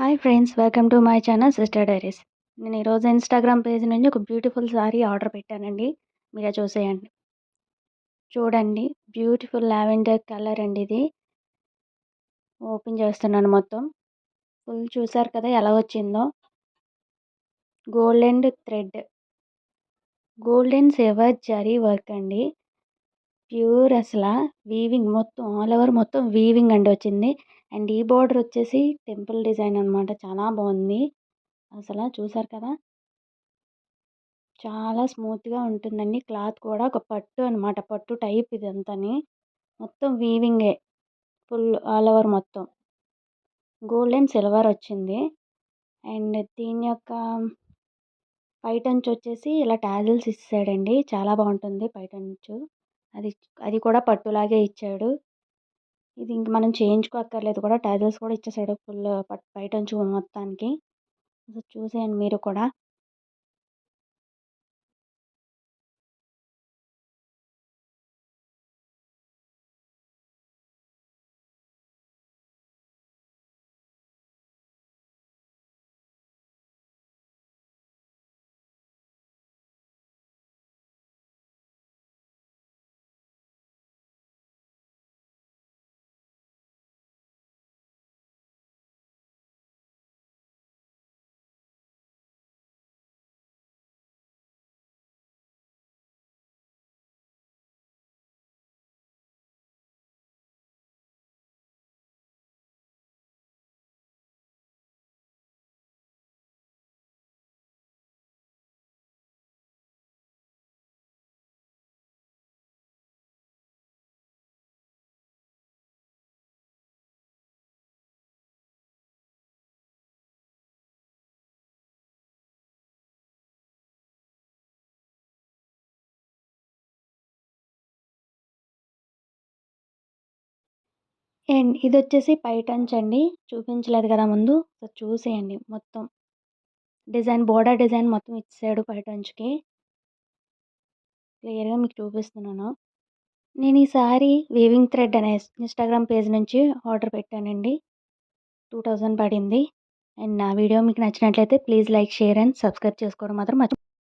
Hi friends, welcome to my channel sister diaries. నేను ఈరోజు Instagram page నుంచి ఒక బ్యూటిఫుల్ సారీ ఆర్డర్ పెట్టానండి. మీరే చూసేయండి. చూడండి, బ్యూటిఫుల్ లావెండర్ కలర్ అండి ఇది. ఓపెన్ చేస్తున్నాను మొత్తం. ఫుల్ చూసారు కదా ఎలా వచ్చిందో. Gold thread, gold and silver zari work అండి. ప్యూర్ అసలు వీవింగ్ మొత్తం ఆల్ ఓవర్ మొత్తం వీవింగ్ అండి వచ్చింది. అండ్ ఈ బార్డర్ వచ్చేసి టెంపుల్ డిజైన్ అనమాట. చాలా బాగుంది. అసలు చూసారు కదా, చాలా స్మూత్గా ఉంటుందండి. క్లాత్ కూడా ఒక పట్టు అనమాట, పట్టు టైప్ ఇదంతాని. మొత్తం వీవింగే ఫుల్ ఆల్ ఓవర్ మొత్తం. గోల్డ్ అండ్ సిల్వర్ వచ్చింది. అండ్ దీని యొక్క పైటంచు వచ్చేసి ఇలా టాజిల్స్ ఇచ్చాడండి. చాలా బాగుంటుంది పైటంచు. అది అది కూడా పట్టులాగే ఇచ్చాడు. ఇది ఇంక మనం చేయించుకోక్కర్లేదు కూడా, టాజిల్స్ కూడా ఇచ్చేసాడు ఫుల్ పైటంచు మొత్తానికి. చూసేయండి మీరు కూడా. అండ్ ఇది వచ్చేసి పైటంచు అండి. చూపించలేదు కదా ముందు, సో చూసేయండి మొత్తం. డిజైన్, బోర్డర్ డిజైన్ మొత్తం ఇచ్చాడు పైటంచుకి. క్లియర్గా మీకు చూపిస్తున్నాను. నేను ఈ సారీ వీవింగ్ థ్రెడ్ అనే ఇన్స్టాగ్రామ్ పేజ్ నుంచి ఆర్డర్ పెట్టానండి. 2000 పడింది. అండ్ నా వీడియో మీకు నచ్చినట్లయితే please like, share and subscribe చేసుకోవడం మాత్రం మర్చిపోకండి.